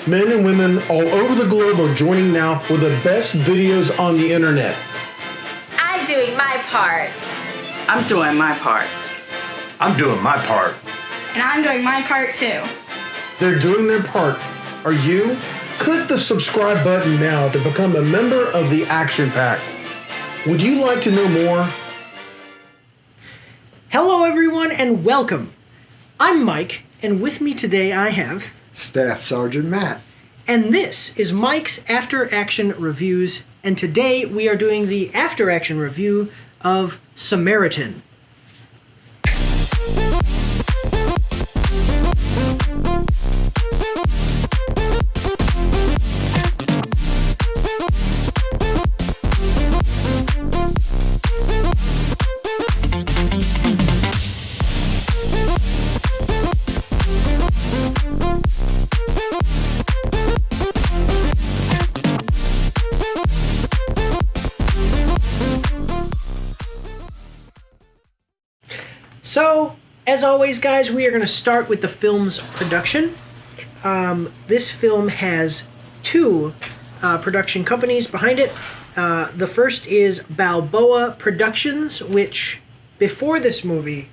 Men and women all over the globe are joining now for the best videos on the internet. I'm doing my part. I'm doing my part. I'm doing my part. And I'm doing my part too. They're doing their part. Are you? Click the subscribe button now to become a member of the Action Pack. Would you like to know more? Hello everyone and welcome. I'm Mike, and with me today I have... Staff Sergeant Matt. And this is Mike's After Action Reviews, and today we are doing the After Action review of Samaritan. So, as always, guys, we are going to start with the film's production. This film has two production companies behind it. The first is Balboa Productions, which, before this movie,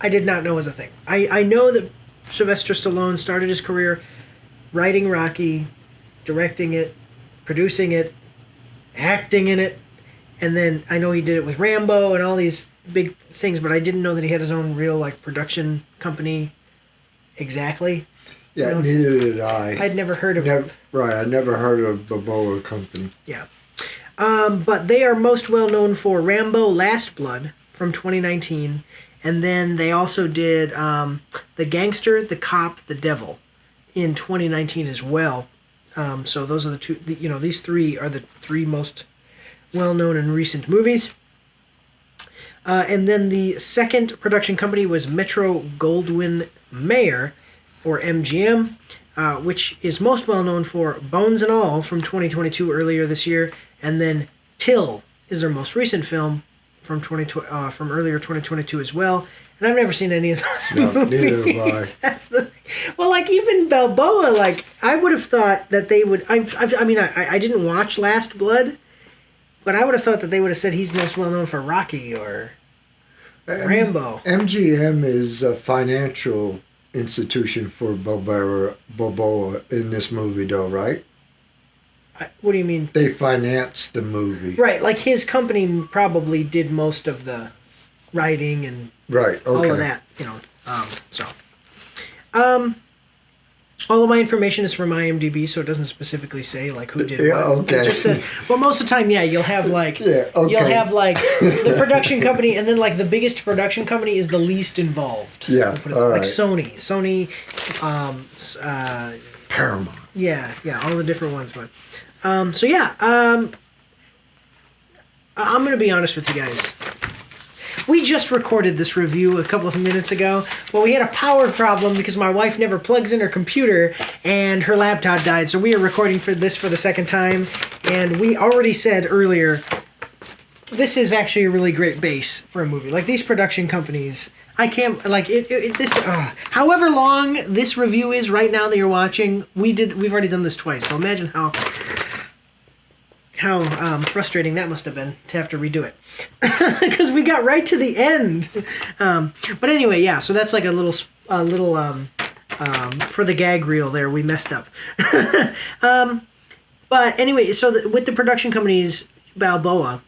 I did not know was a thing. I know that Sylvester Stallone started his career writing Rocky, directing it, producing it, acting in it, and then I know he did it with Rambo and all these big things, but I didn't know that he had his own real production company exactly. Yeah, neither did I. I'd never heard of it. Right, I'd never heard of Balboa Company. Yeah. But they are most well known for Rambo Last Blood from 2019, and then they also did The Gangster, The Cop, The Devil in 2019 as well. So those are the two, these three are the three most well-known and recent movies. And then the second production company was Metro-Goldwyn-Mayer, or MGM, which is most well-known for Bones and All from 2022 earlier this year, and then Till is their most recent film from earlier 2022 as well. And I've never seen any of those movies. Neither have I. That's the thing. Well, even Balboa, I would have thought that they would... I didn't watch Last Blood, but I would have thought that they would have said he's most well-known for Rocky or Rambo. MGM is a financial institution for Balboa in this movie, though, right? What do you mean? They financed the movie. Right, his company probably did most of the writing and all of that, all of my information is from IMDb, so it doesn't specifically say who did what. Okay. It just says, well, most of the time, you'll have you'll have the production company, and then the biggest production company is the least involved. Yeah, right. Sony, Paramount. Yeah, all the different ones, but I'm gonna be honest with you guys. We just recorded this review a couple of minutes ago. Well, we had a power problem because my wife never plugs in her computer and her laptop died. So we are recording for this for the second time. And we already said earlier, this is actually a really great base for a movie. These production companies, I can't, however long this review is right now that you're watching, we've already done this twice. So imagine how frustrating that must have been to have to redo it. Because we got right to the end. But anyway, yeah, so that's a little for the gag reel there, we messed up. But anyway, so with the production companies, Balboa,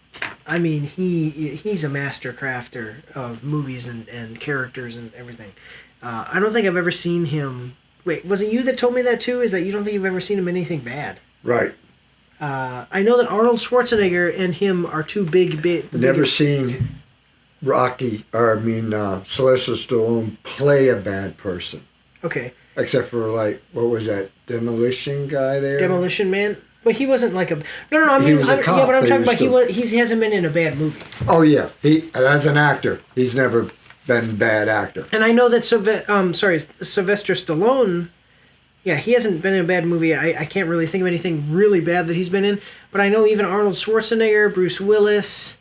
he's a master crafter of movies and characters and everything. I don't think I've ever seen him... Wait, was it you that told me that too? Is that you don't think you've ever seen him in anything bad? Right. I know that Arnold Schwarzenegger and him are two big... Never seen Sylvester Stallone play a bad person. Okay. Except for, what was that, Demolition guy there? Demolition Man? But he wasn't No, he was a cop, yeah, but I'm talking about he hasn't been in a bad movie. Oh, yeah. He, as an actor, he's never been a bad actor. And I know that Sylvester Stallone... Yeah, he hasn't been in a bad movie. I can't really think of anything really bad that he's been in. But I know even Arnold Schwarzenegger, Bruce Willis,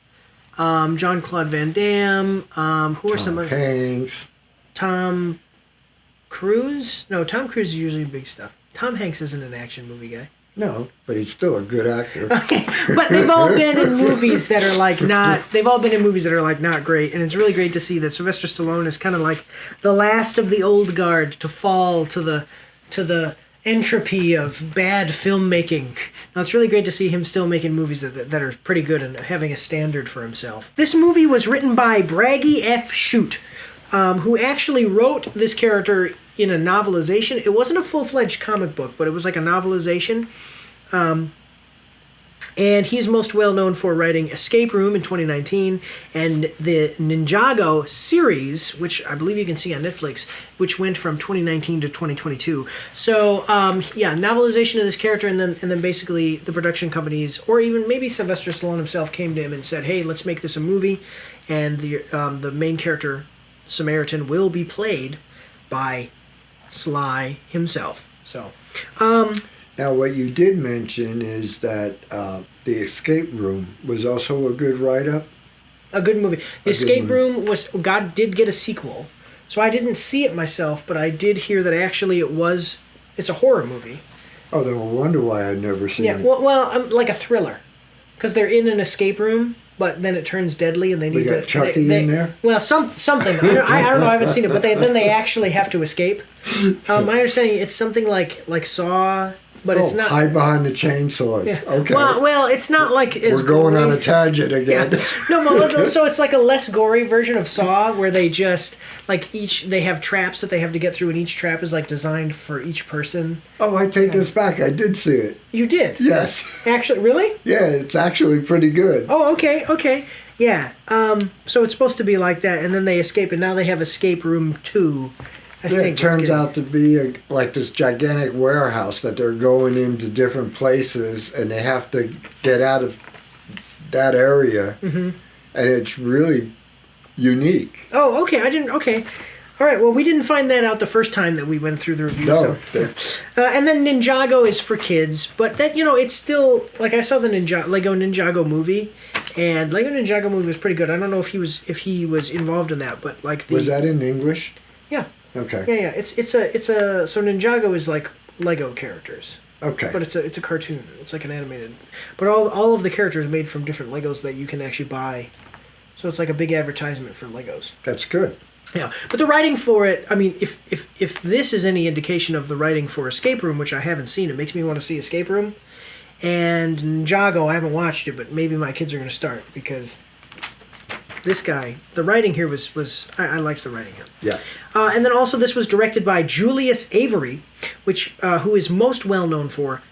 Jean-Claude Van Damme, who are some other... Hanks. Tom Cruise? No, Tom Cruise is usually big stuff. Tom Hanks isn't an action movie guy. No, but he's still a good actor. Okay, but they've all been in movies that are like not. They've all been in movies that are like not great, and it's really great to see that Sylvester Stallone is kind of like the last of the old guard to fall to the entropy of bad filmmaking. Now it's really great to see him still making movies that are pretty good and having a standard for himself. This movie was written by Braggy F. Shute, who actually wrote this character in a novelization. It wasn't a full-fledged comic book, but it was like a novelization. And he's most well known for writing Escape Room in 2019 and the Ninjago series, which I believe you can see on Netflix, which went from 2019 to 2022. So, novelization of this character, and then basically the production companies, or even maybe Sylvester Stallone himself, came to him and said, "Hey, let's make this a movie," and the main character, Samaritan, will be played by Sly himself. So, Now, what you did mention is that The Escape Room was also a good write-up. a good movie. The Escape Room did get a sequel. So I didn't see it myself, but I did hear that actually it's a horror movie. Oh, no wonder why I'd never seen it. Well, like a thriller. Because they're in an escape room, but then it turns deadly and they need We got Chucky in there? Well, something. I don't know, I haven't seen it, but then they actually have to escape. My understanding, it's something like Saw, but it's not. Hide behind the chainsaws. Yeah. Okay. Well, it's not like We're going on a tangent again. Yeah. No, so it's like a less gory version of Saw, where they just they have traps that they have to get through, and each trap is like designed for each person. Oh, I take this back. I did see it. You did? Yes. Actually, really? Yeah, it's actually pretty good. Oh, okay. Yeah. So it's supposed to be like that, and then they escape, and now they have Escape Room 2. I think it turns out to be like this gigantic warehouse that they're going into different places, and they have to get out of that area, and it's really unique. Oh, okay. Okay. All right. Well, we didn't find that out the first time that we went through the review. No. So. And then Ninjago is for kids, but that it's still like I saw the Lego Ninjago movie, and Lego Ninjago movie was pretty good. I don't know if he was involved in that, but was that in English? Yeah. Okay. Yeah. It's a so Ninjago is like Lego characters. Okay. But it's a cartoon. It's like an animated. But all of the characters made from different Legos that you can actually buy. So it's like a big advertisement for Legos. That's good. Yeah. But the writing for it, I mean, if this is any indication of the writing for Escape Room, which I haven't seen, it makes me want to see Escape Room. And Ninjago, I haven't watched it, but maybe my kids are going to start because this guy, the writing here was I liked the writing here. Yeah. And then also this was directed by Julius Avery, who is most well known for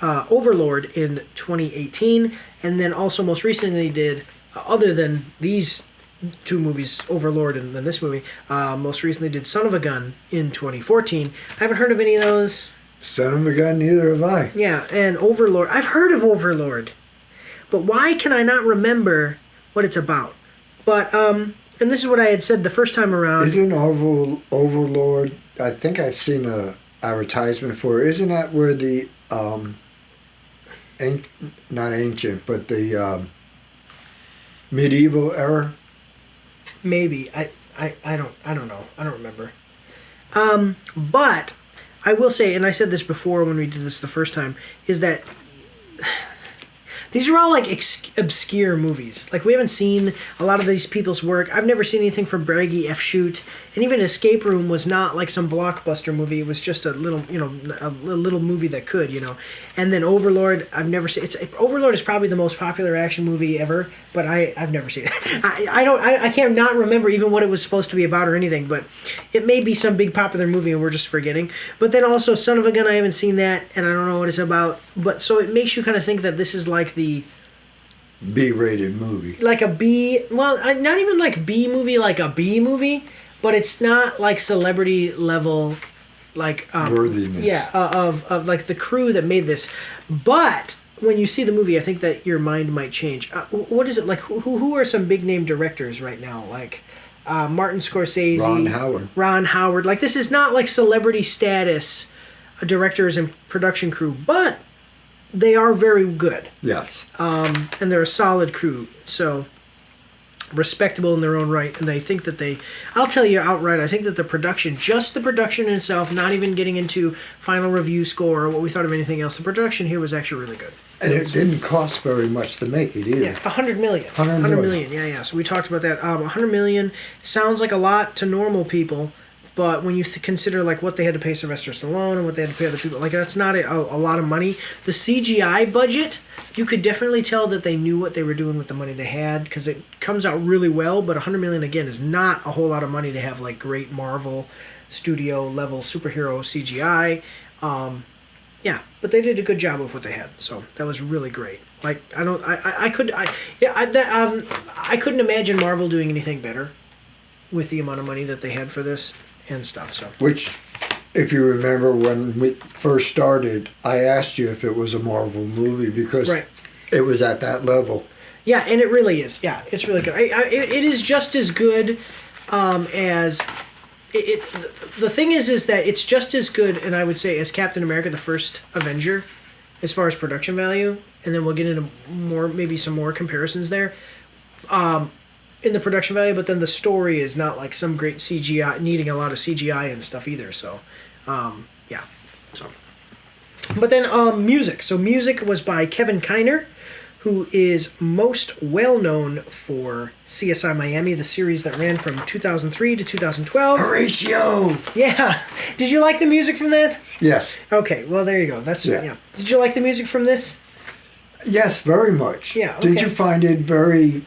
Overlord in 2018, and then also most recently did, other than these two movies, Overlord and then this movie, most recently did Son of a Gun in 2014. I haven't heard of any of those. Son of a gun, neither have I. Yeah, and Overlord. I've heard of Overlord, but why can I not remember what it's about? But, and this is what I had said the first time around. Isn't Overlord, I think I've seen a advertisement for it. Isn't that where the, not ancient, but the medieval era? Maybe. I don't know. I don't remember. But I will say, and I said this before when we did this the first time, is that these are all like obscure movies. Like we haven't seen a lot of these people's work. I've never seen anything from Braggy F. Shute, and even Escape Room was not like some blockbuster movie. It was just a little, a little movie that could, And then Overlord, I've never seen. Overlord is probably the most popular action movie ever, but I've never seen it. I can't not remember even what it was supposed to be about or anything. But it may be some big popular movie and we're just forgetting. But then also Son of a Gun, I haven't seen that, and I don't know what it's about. But so it makes you kind of think that this is like the B-rated movie. Like a B, well, not even like B movie, like a B movie, but it's not like celebrity level, like worthiness. Yeah, of like the crew that made this. But when you see the movie, I think that your mind might change. What is it like? Who are some big name directors right now? Like Martin Scorsese, Ron Howard. Like this is not like celebrity status directors and production crew, but they are very good. Yes. And they're a solid crew. So, respectable in their own right, and they think that I'll tell you outright, I think that the production, just the production itself, not even getting into final review score or what we thought of anything else, the production here was actually really good. And it didn't cost very much to make it either. Yeah, $100 million. $100 million, yeah. So we talked about that. $100 million sounds like a lot to normal people, but when you consider like what they had to pay Sylvester Stallone and what they had to pay other people, like that's not a lot of money. The CGI budget, you could definitely tell that they knew what they were doing with the money they had, because it comes out really well. But $100 million again is not a whole lot of money to have like great Marvel studio level superhero CGI. Yeah, but they did a good job with what they had, so that was really great. Like I couldn't imagine Marvel doing anything better with the amount of money that they had for this and stuff. So, which, if you remember when we first started, I asked you if it was a Marvel movie because it was at that level. Yeah, and it really is. Yeah, it's really good. It is just as good as. The thing is that it's just as good, and I would say, as Captain America: The First Avenger, as far as production value, and then we'll get into maybe some more comparisons there, in the production value. But then the story is not like some great CGI, needing a lot of CGI and stuff either. So, yeah. So, but then music. So music was by Kevin Kiner, who is most well known for CSI Miami, the series that ran from 2003 to 2012. Horatio! Yeah. Did you like the music from that? Yes. Okay, well, there you go. Yeah. Did you like the music from this? Yes, very much. Yeah, okay. Did you find it very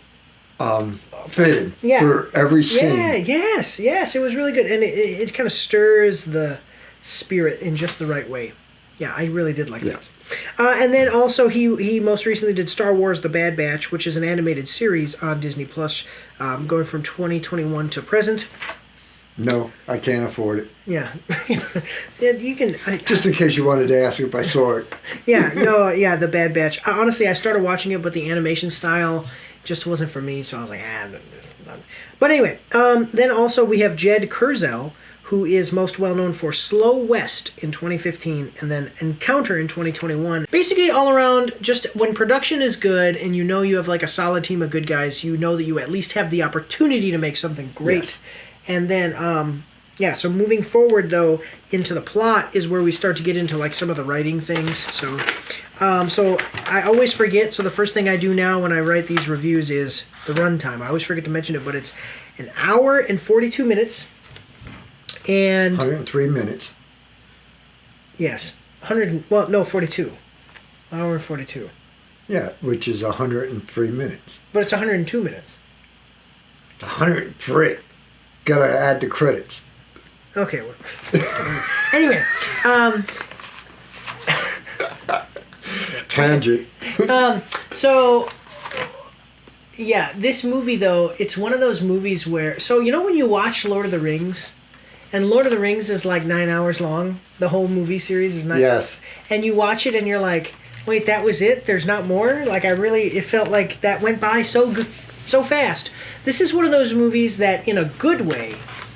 fitting for every scene? Yeah, yes. It was really good. And it kind of stirs the spirit in just the right way. Yeah, I really did like that. And then also he most recently did Star Wars: The Bad Batch, which is an animated series on Disney Plus, going from 2021 to present. No, I can't afford it. Yeah, you can. Just in case you wanted to ask if I saw it. The Bad Batch. Honestly, I started watching it, but the animation style just wasn't for me, so I was like, no. But anyway, then also we have Jed Kurzel, who is most well known for Slow West in 2015 and then Encounter in 2021. Basically, all around, just when production is good and you know you have like a solid team of good guys, you know that you at least have the opportunity to make something great. Yes. And then, so moving forward though into the plot is where we start to get into like some of the writing things. So I always forget. So the first thing I do now when I write these reviews is the runtime. I always forget to mention it, but it's an hour and 42 minutes. And 103 minutes. Yes. 42. Hour and 42. Yeah, which is 103 minutes. But it's 102 minutes. 103. Gotta add the credits. Okay. Well, anyway. Tangent. This movie, though, it's one of those movies where... So, you know when you watch Lord of the Rings... And Lord of the Rings is like 9 hours long. The whole movie series is 9 hours. Yes. And you watch it and you're like, wait, that was it? There's not more? Like, it felt like that went by so fast. This is one of those movies that, in a good way,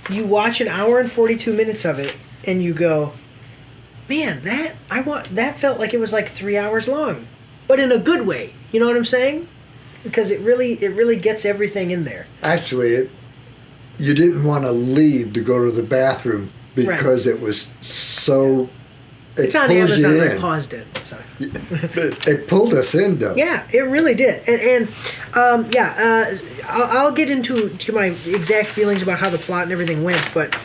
you watch an hour and 42 minutes of it and you go, man, that felt like it was like 3 hours long. But in a good way. You know what I'm saying? Because it really gets everything in there. Actually, you didn't want to leave to go to the bathroom because it was so... It's on Amazon. I paused it. Sorry. It pulled us in, though. Yeah, it really did. I'll get into my exact feelings about how the plot and everything went. But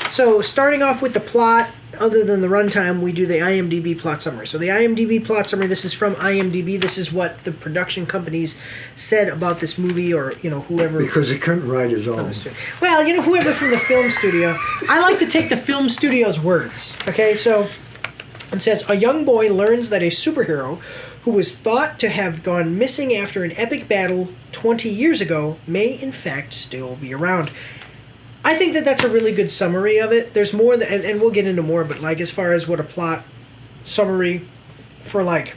so starting off with the plot, other than the runtime, we do the IMDb plot summary. So the IMDb plot summary, this is from IMDb. This is what the production companies said about this movie, or whoever. Because he couldn't write his own. Well, whoever from the film studio. I like to take the film studio's words. Okay, so it says a young boy learns that a superhero who was thought to have gone missing after an epic battle 20 years ago may in fact still be around. I think that that's a really good summary of it. There's more, and we'll get into more, but like as far as what a plot summary for like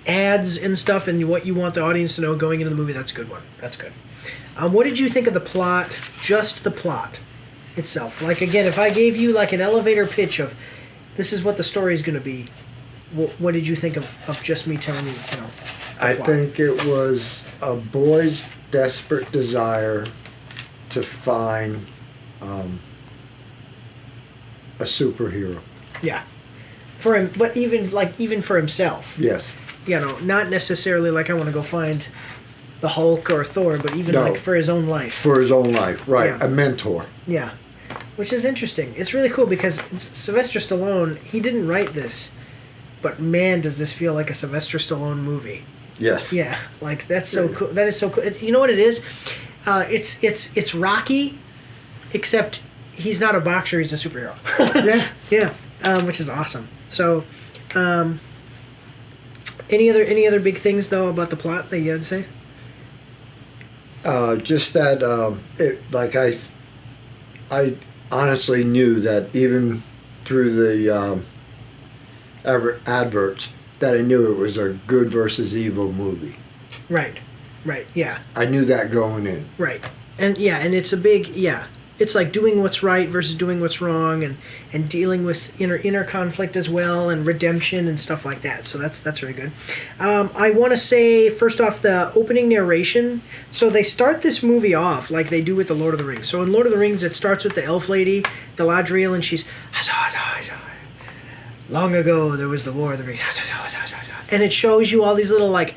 ads and stuff and what you want the audience to know going into the movie, that's a good one. That's good. What did you think of the plot, just the plot itself? Like, again, if I gave you like an elevator pitch of this is what the story is going to be, what did you think of just me telling you, I think it was a boy's desperate desire to find a superhero. Yeah. For him, but even for himself. Yes. Not necessarily like I want to go find the Hulk or Thor, but even No. like for his own life. For his own life, right. Yeah. A mentor. Yeah. Which is interesting. It's really cool because Sylvester Stallone, he didn't write this, but man, does this feel like a Sylvester Stallone movie. Yes. Yeah, like that's so cool. That is so cool. You know what it is? It's Rocky, except he's not a boxer. He's a superhero. Yeah. Yeah, which is awesome. So, any other big things though about the plot that you had to say? Just that I honestly knew that even through the adverts that I knew it was a good versus evil movie. Right, yeah. I knew that going in. Right. And it's a big, it's like doing what's right versus doing what's wrong and dealing with inner conflict as well and redemption and stuff like that. So that's really good. I want to say, first off, the opening narration. So they start this movie off like they do with the Lord of the Rings. So in Lord of the Rings, it starts with the elf lady, Galadriel, and she's, long ago there was the War of the Rings. And it shows you all these little like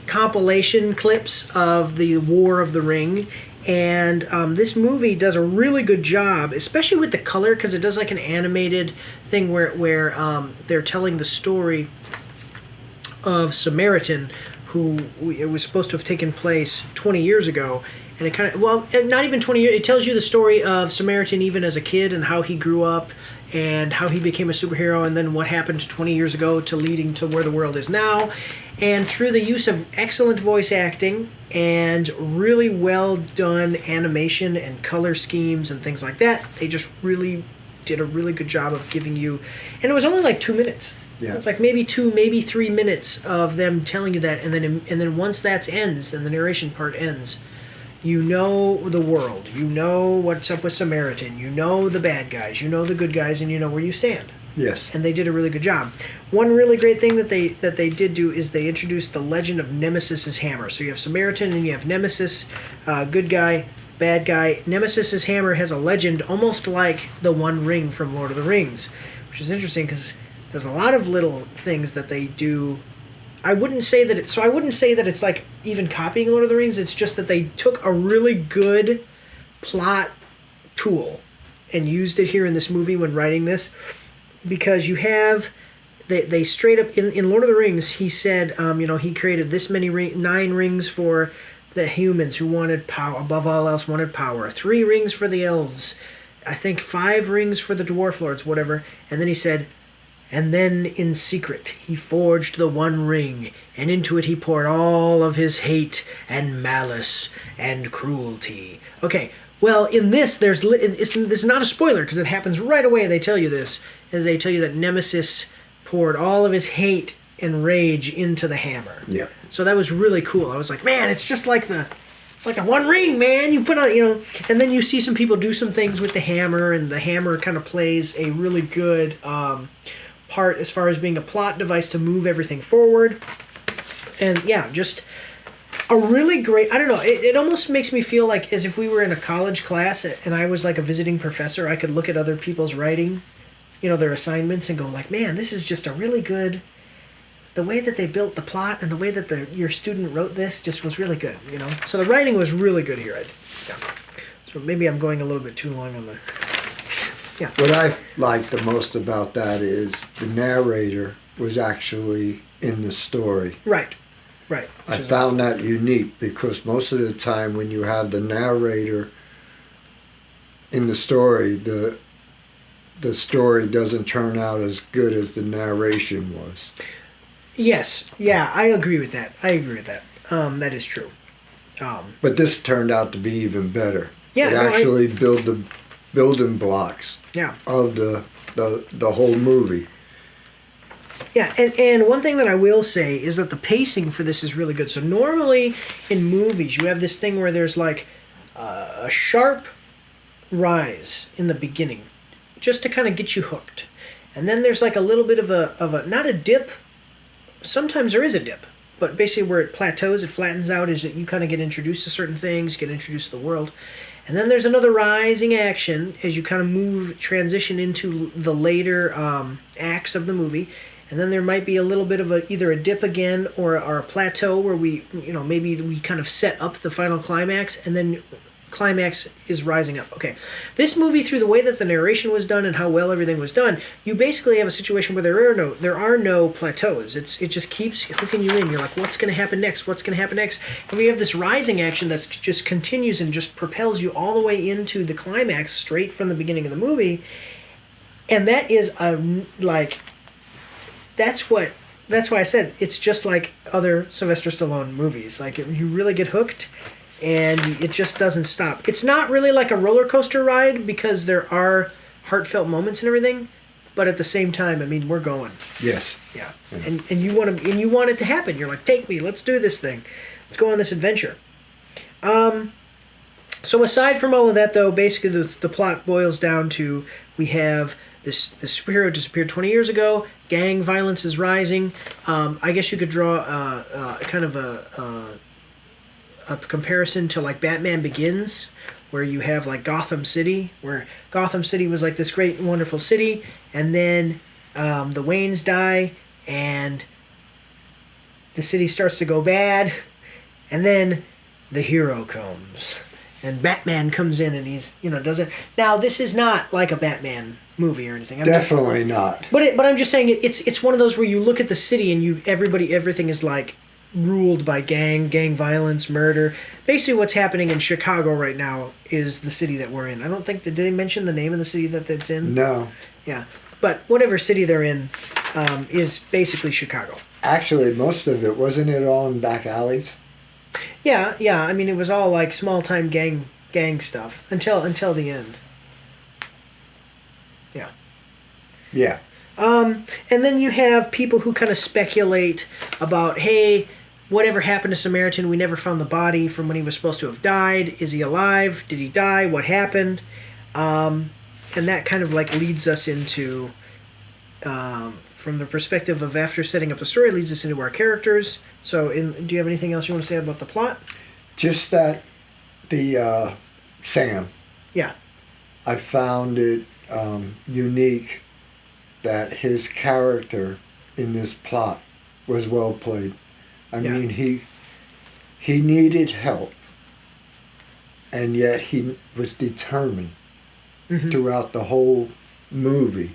compilation clips of the War of the Ring. And this movie does a really good job, especially with the color, because it does like an animated thing where they're telling the story of Samaritan, who it was supposed to have taken place 20 years ago. And it kind of, well, not even 20 years, it tells you the story of Samaritan even as a kid and how he grew up and how he became a superhero and then what happened 20 years ago to leading to where the world is now. And through the use of excellent voice acting and really well done animation and color schemes and things like that, they just really did a really good job of giving you, and it was only like 2 minutes. Yeah. It's like maybe 2, maybe 3 minutes of them telling you that, and then once that ends and the narration part ends, you know the world, you know what's up with Samaritan, you know the bad guys, you know the good guys, and you know where you stand. Yes. And they did a really good job. One really great thing that they did do is they introduced the legend of Nemesis's hammer. So you have Samaritan and you have Nemesis, good guy, bad guy. Nemesis's hammer has a legend almost like the One Ring from Lord of the Rings, which is interesting because there's a lot of little things that they do. I wouldn't say that it's like even copying Lord of the Rings. It's just that they took a really good plot tool and used it here in this movie when writing this. Because you have, they straight up, in Lord of the Rings, he said, he created this many 9 rings for the humans who wanted power, above all else wanted power, 3 rings for the elves, I think 5 rings for the dwarf lords, whatever. And then he said, and then in secret he forged the One Ring, and into it he poured all of his hate and malice and cruelty. Okay. Well, in this, this is not a spoiler because it happens right away. They tell you this, as they tell you that Nemesis poured all of his hate and rage into the hammer. Yeah. So that was really cool. I was like, man, it's just like the One Ring, man. You put on, and then you see some people do some things with the hammer, and the hammer kind of plays a really good part as far as being a plot device to move everything forward. And yeah, just a really great, I don't know, it almost makes me feel like as if we were in a college class and I was like a visiting professor. I could look at other people's writing, their assignments, and go like, man, this is just a really good, the way that they built the plot and the way that your student wrote this just was really good, So the writing was really good here. So maybe I'm going a little bit too long on the, yeah. What I liked the most about that is the narrator was actually in the story. Right. I found that unique because most of the time when you have the narrator in the story, the story doesn't turn out as good as the narration was. Yes. Yeah, I agree with that. That is true. But this turned out to be even better. Yeah, it actually built the building blocks of the whole movie. Yeah, and one thing that I will say is that the pacing for this is really good. So normally in movies, you have this thing where there's like a sharp rise in the beginning, just to kind of get you hooked. And then there's like a little bit of a not a dip. Sometimes there is a dip, but basically where it plateaus, it flattens out, is that you kind of get introduced to certain things, get introduced to the world. And then there's another rising action as you kind of transition into the later acts of the movie. And then there might be a little bit of either a dip again or a plateau where maybe we kind of set up the final climax, and then climax is rising up. Okay, this movie, through the way that the narration was done and how well everything was done, you basically have a situation where there are no plateaus. It just keeps hooking you in. You're like, what's going to happen next? What's going to happen next? And we have this rising action that just continues and just propels you all the way into the climax straight from the beginning of the movie. And that is that's why I said it's just like other Sylvester Stallone movies. Like, you really get hooked, and it just doesn't stop. It's not really like a roller coaster ride because there are heartfelt moments and everything, but at the same time, I mean, we're going. Yes. Yeah. And you want it to happen. You're like, take me, let's do this thing. Let's go on this adventure. So aside from all of that, though, basically the plot boils down to we have the superhero disappeared 20 years ago. Gang violence is rising. I guess you could draw kind of a comparison to like Batman Begins, where you have like Gotham City, where Gotham City was like this great and wonderful city, and then the Waynes die, and the city starts to go bad, and then the hero comes, and Batman comes in, and he's does it. Now this is not like a Batman movie or anything. Definitely not. But I'm just saying it's one of those where you look at the city and everything is like ruled by gang violence, murder. Basically, what's happening in Chicago right now is the city that we're in. I don't think did they mention the name of the city that it's in? No. Yeah, but whatever city they're in is basically Chicago. Actually, most of it wasn't it all in back alleys. Yeah. I mean, it was all like small time gang stuff until the end. Yeah. Yeah. And then you have people who kind of speculate about, hey, whatever happened to Samaritan? We never found the body from when he was supposed to have died. Is he alive? Did he die? What happened? And that kind of like leads us into, from the perspective of after setting up the story, leads us into our characters. So do you have anything else you want to say about the plot? Just that the Sam. Yeah. I found it unique that his character in this plot was well played. I mean, he needed help, and yet he was determined throughout the whole movie,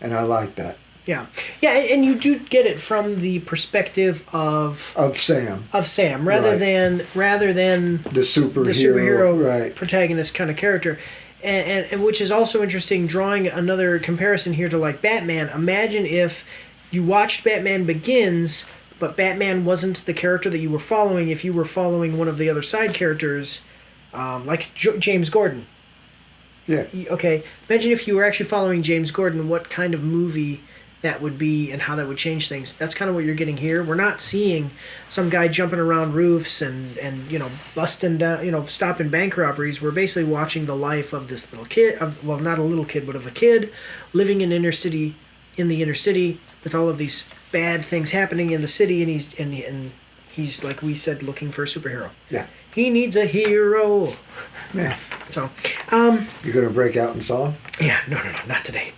and I like that. Yeah, and you do get it from the perspective of Sam, rather than the superhero right. protagonist kind of character. And which is also interesting, drawing another comparison here to like Batman. Imagine if you watched Batman Begins, but Batman wasn't the character that you were following. If you were following one of the other side characters, like James Gordon. Yeah. Okay. Imagine if you were actually following James Gordon, what kind of movie that would be and how that would change things. That's kind of what you're getting here. We're not seeing some guy jumping around roofs and busting down, stopping bank robberies. We're basically watching the life of this little kid, not a little kid, but of a kid living in the inner city with all of these bad things happening in the city, and he's like we said, looking for a superhero. Yeah. He needs a hero. Yeah. So, you gonna break out in song? Yeah, no, not today.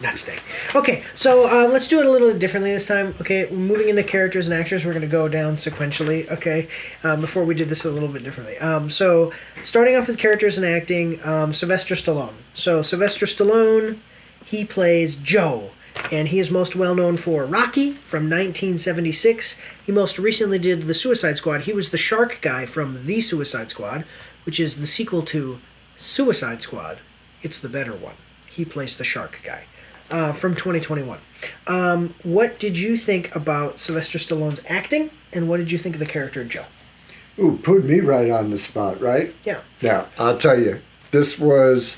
Okay, so let's do it a little differently this time. Okay, we're moving into characters and actors. We're gonna go down sequentially. Okay, before we did this a little bit differently. So starting off with characters and acting, Sylvester Stallone. So Sylvester Stallone, he plays Joe. And he is most well known for Rocky from 1976. He most recently did The Suicide Squad. He was the shark guy from The Suicide Squad, which is the sequel to Suicide Squad. It's the better one. He plays the shark guy from 2021. What did you think about Sylvester Stallone's acting, and what did you think of the character Joe? Ooh, put me right on the spot, right? Yeah. Now, I'll tell you, this was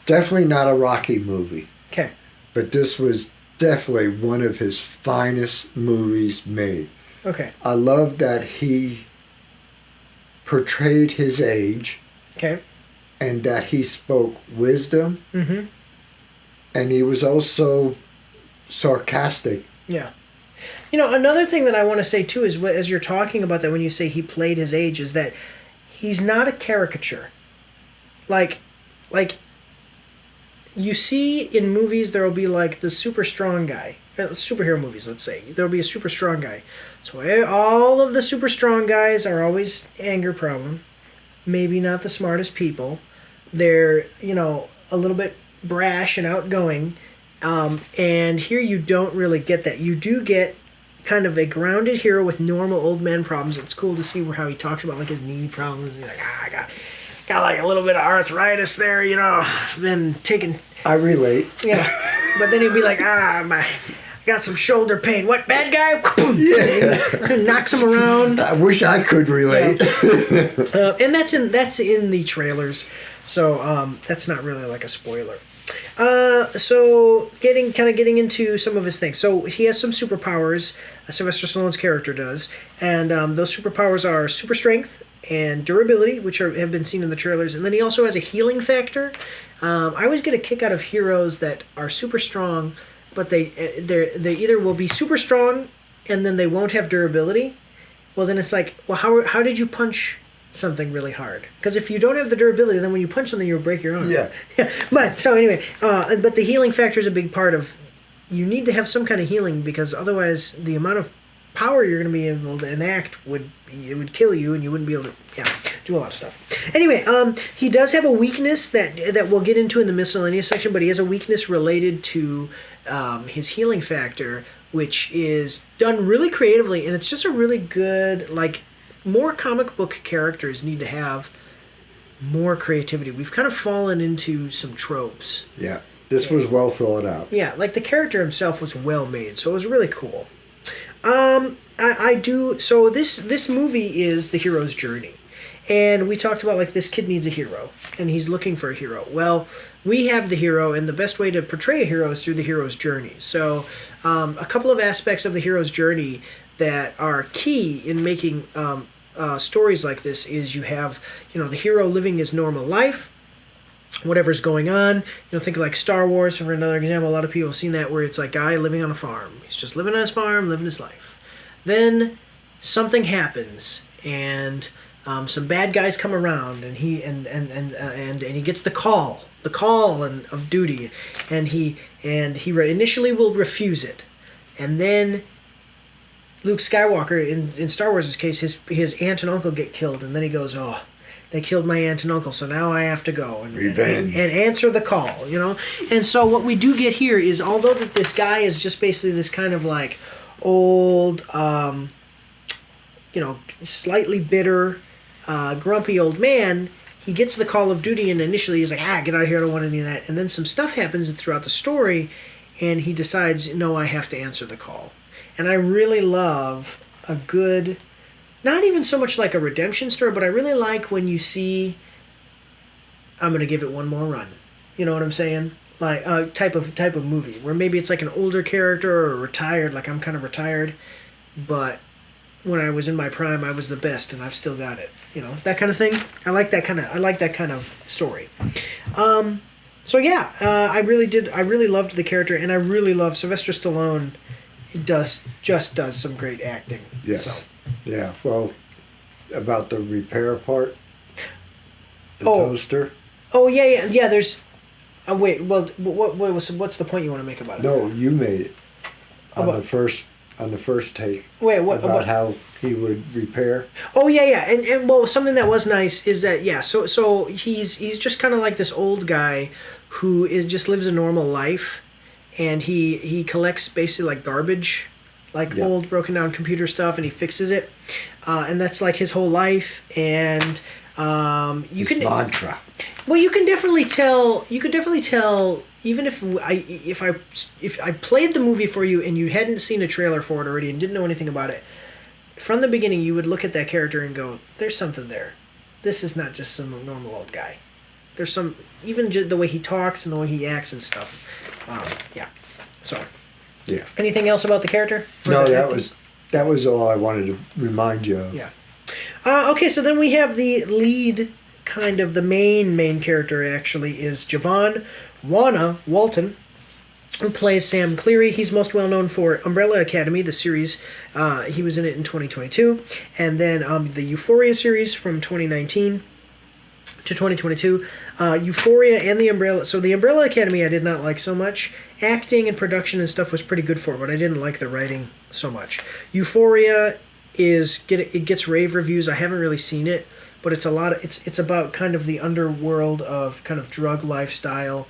definitely not a Rocky movie. Okay. But this was definitely one of his finest movies made. Okay. I love that he portrayed his age. Okay. And that he spoke wisdom. Mm-hmm. And he was also sarcastic. Yeah. Another thing that I want to say too is as you're talking about that when you say he played his age is that he's not a caricature. Like you see in movies there will be like the super strong guy. Superhero movies, let's say. There'll be a super strong guy. So all of the super strong guys are always anger problem. Maybe not the smartest people. They're, a little bit brash and outgoing. And here you don't really get that. You do get kind of a grounded hero with normal old man problems. It's cool to see how he talks about like his knee problems. He's like, I got like a little bit of arthritis there, Then taking... I relate. Yeah. But then he'd be like, I got some shoulder pain. What, bad guy? Yeah. Knocks him around. I wish I could relate. Yeah. And that's in the trailers. So that's not really like a spoiler. So getting into some of his things. So he has some superpowers. Sylvester Stallone's character does, and those superpowers are super strength and durability, which have been seen in the trailers. And then he also has a healing factor. I always get a kick out of heroes that are super strong, but they either will be super strong and then they won't have durability. Well, then it's like, well, how did you punch something really hard? Because if you don't have the durability, then when you punch something, you'll break your arm. Yeah. But so anyway, but the healing factor is a big part of. You need to have some kind of healing because otherwise, the amount of power you're going to be able to enact would kill you, and you wouldn't be able to do a lot of stuff. Anyway, he does have a weakness that we'll get into in the miscellaneous section, but he has a weakness related to his healing factor, which is done really creatively, and it's just a really good more comic book characters need to have more creativity. We've kind of fallen into some tropes. Yeah, this was well thought out. Yeah, like the character himself was well made, so it was really cool. So this movie is the hero's journey. And we talked about this kid needs a hero, and he's looking for a hero. Well, we have the hero, and the best way to portray a hero is through the hero's journey. So a couple of aspects of the hero's journey that are key in making stories like this is you have, the hero living his normal life, whatever's going on. Think of like Star Wars for another example. A lot of people have seen that where it's like guy living on a farm. He's just living on his farm, living his life. Then something happens, and some bad guys come around, and he gets the call of duty, and he initially will refuse it, and then Luke Skywalker in Star Wars' case, his aunt and uncle get killed, and then he goes, oh, they killed my aunt and uncle, so now I have to go and answer the call, And so what we do get here is, although that this guy is just basically this kind of old, slightly bitter, grumpy old man, he gets the call of duty, and initially he's like, get out of here, I don't want any of that. And then some stuff happens throughout the story, and he decides, no, I have to answer the call. And I really love a good, not even so much like a redemption story, but I really like when you see, I'm going to give it one more run. You know what I'm saying? Like a type of movie where maybe it's like an older character or retired, like I'm kind of retired, but when I was in my prime, I was the best, and I've still got it. That kind of thing. I like that kind of story. So yeah, I really loved the character, and I really love Sylvester Stallone. Does some great acting. Yes. So. Yeah. Well, about the repair part, the toaster. Oh yeah. There's. Wait. Well, what's the point you want to make about it? No, you made it on the first take. Wait. What about how he would repair? Oh yeah. And well, something that was nice is that So he's just kind of like this old guy who just lives a normal life. And he collects basically like garbage, old broken down computer stuff, and he fixes it, and that's like his whole life. And his mantra. Well, you can definitely tell. Even if I played the movie for you and you hadn't seen a trailer for it already and didn't know anything about it, from the beginning you would look at that character and go, "There's something there. This is not just some normal old guy. There's some even just the way he talks and the way he acts and stuff." Yeah. So. Yeah. Anything else about the character? No, that was all I wanted to remind you of. Yeah. Okay, so then we have the lead, kind of the main character actually is Javon Walton, who plays Sam Cleary. He's most well known for Umbrella Academy, the series. He was in it in 2022. And then the Euphoria series from 2019 to 2022. Euphoria and the Umbrella... So the Umbrella Academy I did not like so much. Acting and production and stuff was pretty good for it, but I didn't like the writing so much. Euphoria it gets rave reviews. I haven't really seen it, but it's about kind of the underworld of kind of drug lifestyle,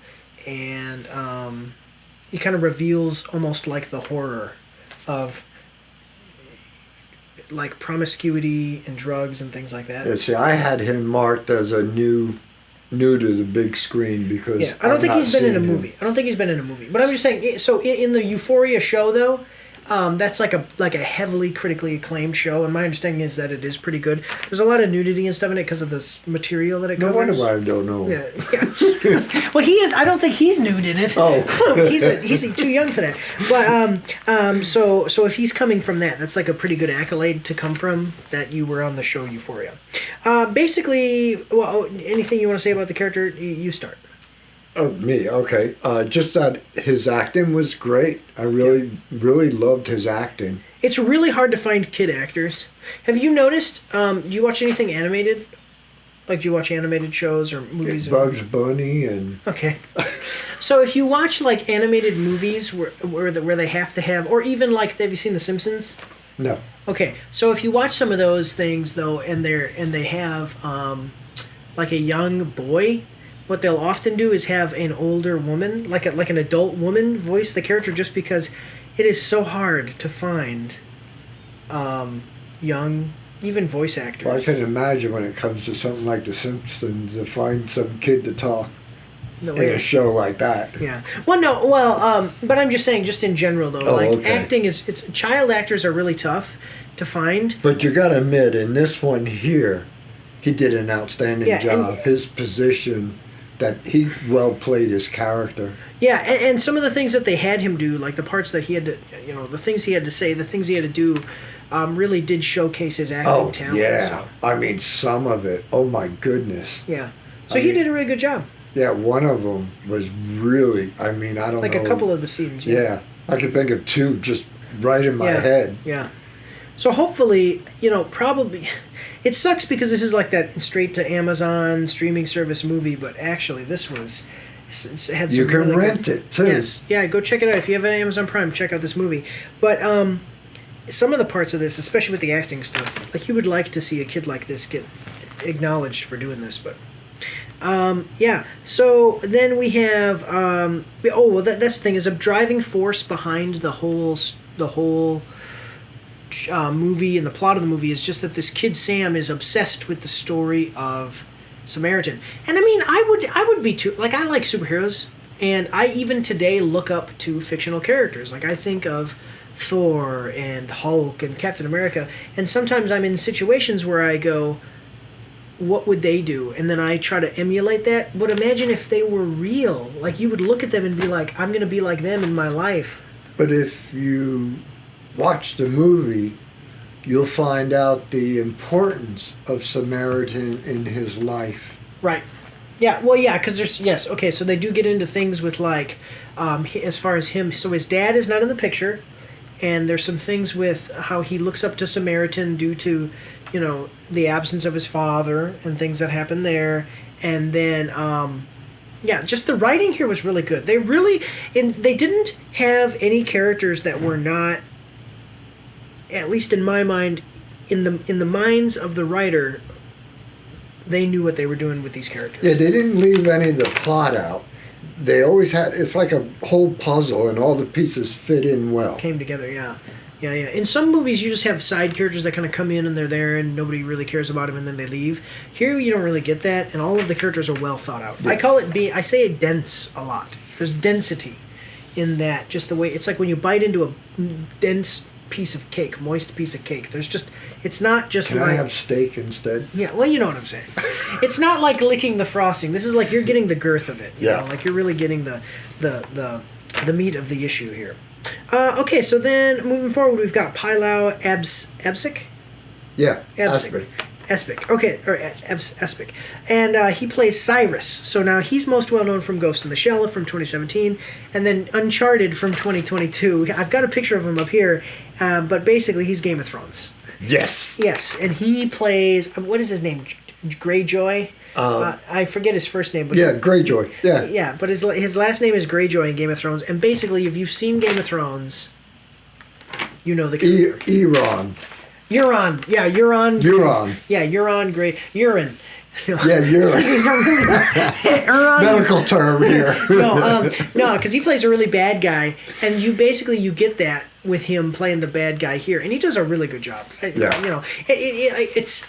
and it kind of reveals almost like the horror of like promiscuity and drugs and things like that. Yeah, see, I had him marked as a new to the big screen because I don't think he's been in a movie. I don't think he's been in a movie. But I'm just saying. So in the Euphoria show, though, that's like a heavily critically acclaimed show, and my understanding is that it is pretty good. There's a lot of nudity and stuff in it because of this material that it covers. No wonder why I don't know. Yeah. Well, he is. I don't think he's nude in it. Oh, he's too young for that. But so if he's coming from that's like a pretty good accolade to come from, that you were on the show Euphoria. Basically, well, anything you want to say about the character? You start. Oh, me, okay. Just that his acting was great. I really loved his acting. It's really hard to find kid actors. Have you noticed, do you watch anything animated? Like, do you watch animated shows or movies? Bugs Bunny and... Okay. So if you watch, like, animated movies where they have to have... Or even, like, have you seen The Simpsons? No. Okay. So if you watch some of those things, though, and they have, like, a young boy... What they'll often do is have an older woman, like an adult woman, voice the character, just because it is so hard to find young, even voice actors. Well, I can imagine when it comes to something like The Simpsons to find some kid to talk in a show like that. Yeah. Well, no. Well, but I'm just saying, just in general, though, acting is child actors are really tough to find. But you got to admit, in this one here, he did an outstanding job. His position. That he well played his character. Yeah, and some of the things that they had him do, like the parts that he had to, the things he had to say, the things he had to do, really did showcase his acting talent. Yeah, so. I mean, some of it. Oh my goodness. Yeah, so he did a really good job. Yeah, one of them was really. I mean, I don't know. Like a couple of the scenes. Yeah, I can think of two just right in my head. Yeah. So hopefully, probably... It sucks because this is like that straight to Amazon streaming service movie, but actually this had some... You can really rent good, it, too. Yes. Yeah, go check it out. If you have an Amazon Prime, check out this movie. But some of the parts of this, especially with the acting stuff, like you would like to see a kid like this get acknowledged for doing this, but... yeah, so then we have... that's the thing, is a driving force behind the whole movie, and the plot of the movie is just that this kid Sam is obsessed with the story of Samaritan. And I mean, I would be too. Like, I like superheroes, and I even today look up to fictional characters. Like, I think of Thor and Hulk and Captain America, and sometimes I'm in situations where I go, what would they do? And then I try to emulate that. But imagine if they were real. Like, you would look at them and be like, I'm going to be like them in my life. But if you watch the movie, you'll find out the importance of Samaritan in his life. Right. Yeah, well, yeah, because there's... Yes, okay, so they do get into things with, like, as far as him... So his dad is not in the picture, and there's some things with how he looks up to Samaritan due to, the absence of his father and things that happen there. And then... yeah, just the writing here was really good. They didn't have any characters that were not... At least in my mind, in the minds of the writer, they knew what they were doing with these characters. Yeah, they didn't leave any of the plot out. They always had... It's like a whole puzzle, and all the pieces fit in well. Came together, yeah. Yeah. In some movies, you just have side characters that kind of come in, and they're there, and nobody really cares about them, and then they leave. Here, you don't really get that, and all of the characters are well thought out. Yes. I say it dense a lot. There's density in that, just the way... It's like when you bite into a dense... piece of cake, moist piece of cake. It's not just Can I have steak instead? Yeah, well, you know what I'm saying. It's not like licking the frosting. This is like you're getting the girth of it. You know? Like you're really getting the meat of the issue here. Okay, so then moving forward, we've got Pilau Absic. Yeah, Absic. Espik. Okay, or Espik. And he plays Cyrus. So now he's most well known from Ghost in the Shell from 2017, and then Uncharted from 2022. I've got a picture of him up here, but basically he's Game of Thrones. Yes. Yes, and he plays, what is his name? Greyjoy? I forget his first name. But Yeah, Greyjoy. Yeah. Yeah, but his last name is Greyjoy in Game of Thrones, and basically if you've seen Game of Thrones, you know the character. Euron. Euron. Yeah, Euron. Euron. Yeah, Euron Grey. Urine. Yeah, Euron. He's a really Euron. Medical term here. No, because he plays a really bad guy, and you get that with him playing the bad guy here, and he does a really good job. Yeah. You know, it's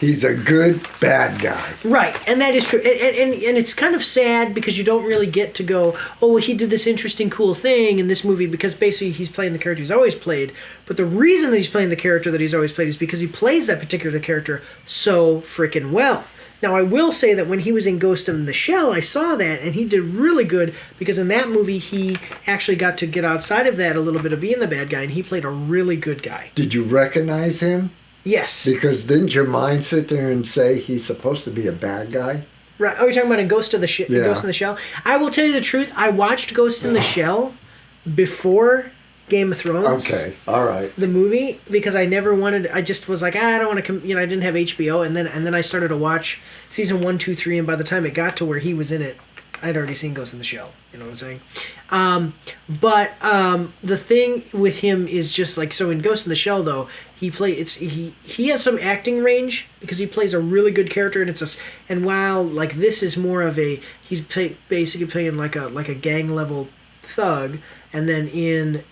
He's a good bad guy. right, and that is true, and it's kind of sad because you don't really get to go, oh, well, he did this interesting, cool thing in this movie because basically he's playing the character he's always played. But the reason that he's playing the character that he's always played is because he plays that particular character so freaking well. Now, I will say that when he was in Ghost in the Shell, I saw that, and he did really good because in that movie, he actually got to get outside of that a little bit of being the bad guy, and he played a really good guy. Did you recognize him? Yes. Because didn't your mind sit there and say he's supposed to be a bad guy? Right. Oh, you're talking about in Ghost in the Shell? I will tell you the truth. I watched Ghost in the Shell before Game of Thrones. Okay. All right. The movie, because I never wanted. I just was like, I don't want to. I didn't have HBO, and then I started to watch season 1, 2, 3, and by the time it got to where he was in it, I'd already seen Ghost in the Shell. You know what I'm saying? But the thing with him is just like, so in Ghost in the Shell though, he has some acting range because he plays a really good character, and while like this is more of basically playing like a gang level thug, and then in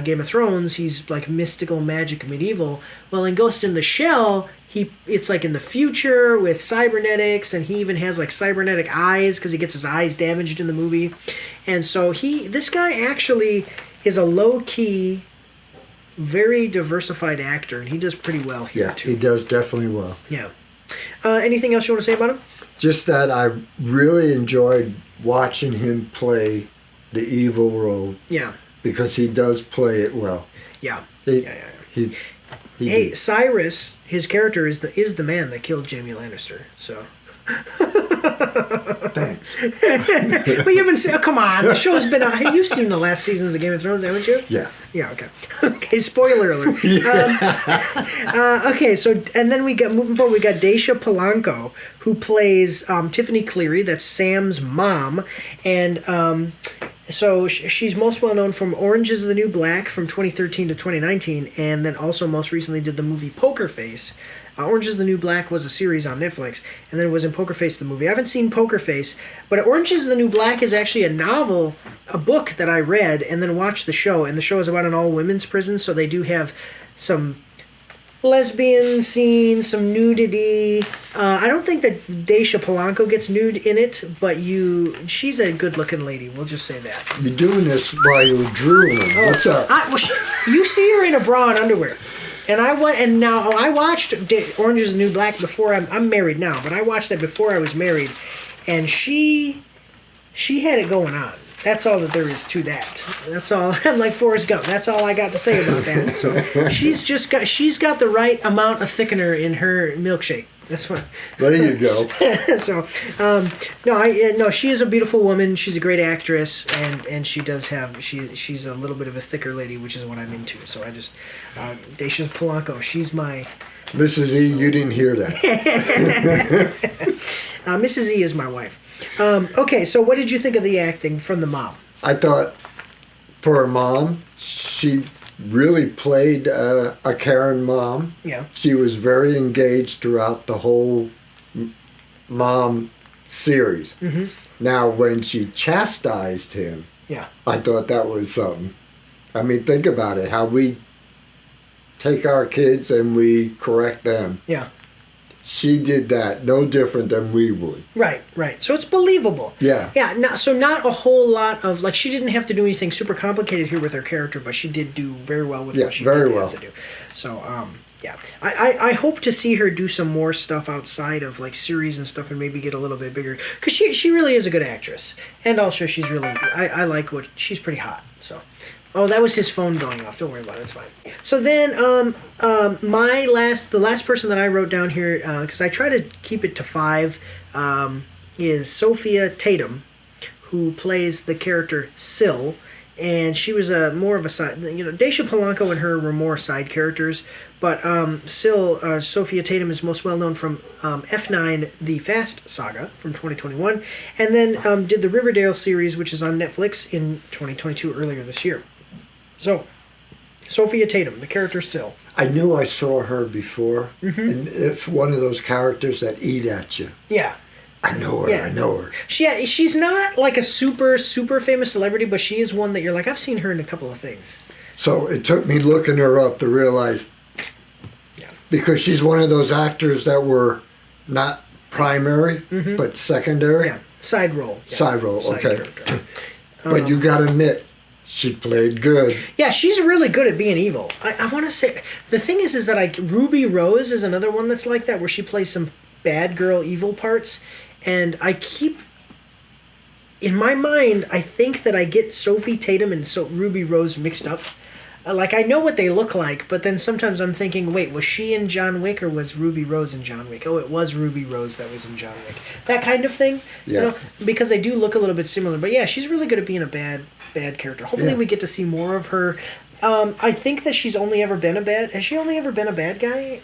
Game of Thrones he's like mystical, magic, medieval. Well, in Ghost in the Shell, it's like in the future with cybernetics, and he even has like cybernetic eyes because he gets his eyes damaged in the movie. And so this guy actually is a low-key, very diversified actor, and he does pretty well here too. Yeah, he does definitely well. Yeah. Anything else you want to say about him? Just that I really enjoyed watching him play the evil role. Yeah. Because he does play it well. Yeah. He Cyrus, his character is the man that killed Jaime Lannister. So. Thanks. Well, you haven't seen. Oh, come on, the show's been out. You've seen the last seasons of Game of Thrones, haven't you? Yeah. Yeah. Okay. Okay. Spoiler alert. Okay. So, and then moving forward. We got Daisha Polanco, who plays Tiffany Cleary. That's Sam's mom, and so she's most well known from Orange is the New Black from 2013 to 2019, and then also most recently did the movie Poker Face. Orange is the New Black was a series on Netflix, and then it was in Poker Face, the movie. I haven't seen Poker Face, but Orange is the New Black is actually a book that I read and then watched the show, and the show is about an all-women's prison, so they do have some lesbian scenes, some nudity. I don't think that Daisha Polanco gets nude in it, but she's a good-looking lady, we'll just say that. You're doing this while you're drooling. What's up? You see her in a bra and underwear. And I watched Orange is the New Black before. I'm married now, but I watched that before I was married, and she had it going on. That's all that there is to that. That's all. I'm like Forrest Gump. That's all I got to say about that. So she's got the right amount of thickener in her milkshake. That's what. There you go. So, no, she is a beautiful woman. She's a great actress, and she does have she's a little bit of a thicker lady, which is what I'm into. So I just Daisha Polanco. She's my. Mrs. E, you didn't hear that. Mrs. E is my wife. Okay, so what did you think of the acting from the mom? I thought, for her mom, she really played a Karen mom. Yeah. She was very engaged throughout the whole mom series. Mm-hmm. Now, when she chastised him, yeah, I thought that was something. I mean, think about it, how we take our kids and we correct them. Yeah. She did that no different than we would. Right. So it's believable. Yeah. Yeah, not a whole lot of, like, she didn't have to do anything super complicated here with her character, but she did do very well with what she did have to do. So, yeah. I hope to see her do some more stuff outside of, like, series and stuff and maybe get a little bit bigger. Because she really is a good actress. And also she's really, I like she's pretty hot. So, Oh, that was his phone going off. Don't worry about it. It's fine. So then, the last person that I wrote down here, because I try to keep it to 5, is Sophia Tatum, who plays the character Syl, and she was more of a side. Daisha Polanco and her were more side characters, but Syl, Sophia Tatum is most well known from F9: The Fast Saga from 2021, and then did the Riverdale series, which is on Netflix in 2022 earlier this year. So, Sophia Tatum, the character Syl. I knew I saw her before, and it's one of those characters that eat at you. Yeah. I know her. Yeah. I know her. She's not like a super famous celebrity, but she is one that you're like, I've seen her in a couple of things. So it took me looking her up to realize, because she's one of those actors that were not primary, but secondary. Yeah, side role. Yeah. Side role, Side okay. character. But you got to admit, she played good. Yeah, she's really good at being evil. I want to say, the thing is that Ruby Rose is another one that's like that, where she plays some bad girl evil parts, and I keep, in my mind, I think that I get Sophie Tatum and Ruby Rose mixed up. Like, I know what they look like, but then sometimes I'm thinking, wait, was she in John Wick or was Ruby Rose in John Wick? Oh, it was Ruby Rose that was in John Wick. That kind of thing. Yeah. Because they do look a little bit similar. But yeah, she's really good at being a bad character. Hopefully we get to see more of her. I think that she's only ever been has she only ever been a bad guy?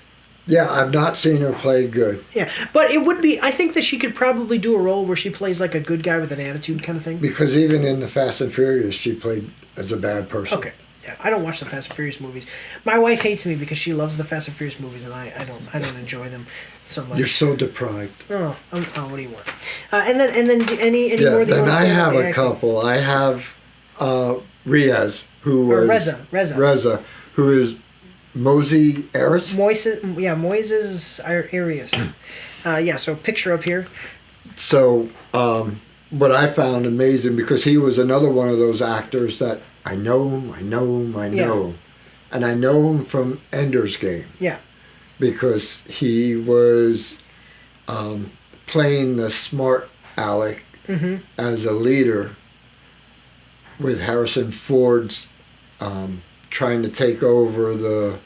Yeah, I've not seen her play good. Yeah, but it would be, I think that she could probably do a role where she plays like a good guy with an attitude kind of thing. Because even in the Fast and Furious, she played as a bad person. Okay. Yeah, I don't watch the Fast and Furious movies. My wife hates me because she loves the Fast and Furious movies, and I don't enjoy them so much. You're so deprived. Oh, what do you want? And then any more that you Then want to say? I have about a couple. I have Reyes, who was Reza, who is Mosey Arias. Moises Arias. So picture up here. So what I found amazing, because he was another one of those actors that I know him. And I know him from Ender's Game. Yeah. Because he was playing the smart aleck as a leader with Harrison Ford's trying to take over the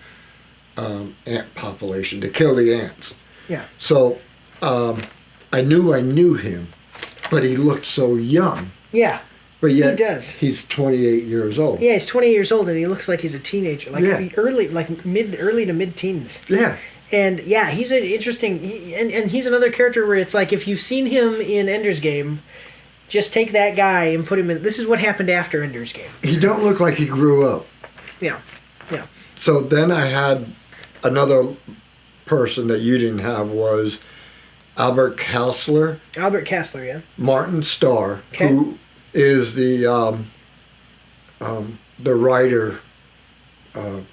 ant population, to kill the ants. Yeah. So I knew him, but he looked so young. Yeah. But yet he does. He's 28 years old. Yeah, he's 28 years old, and he looks like he's a teenager, early to mid-teens. Yeah. And yeah, he's an interesting, and he's another character where it's like, if you've seen him in Ender's Game, just take that guy and put him in. This is what happened after Ender's Game. He don't look like he grew up. Yeah. Yeah. So then I had another person that you didn't have, was Albert Kassler. Albert Kassler, yeah. Martin Starr, who is the writer.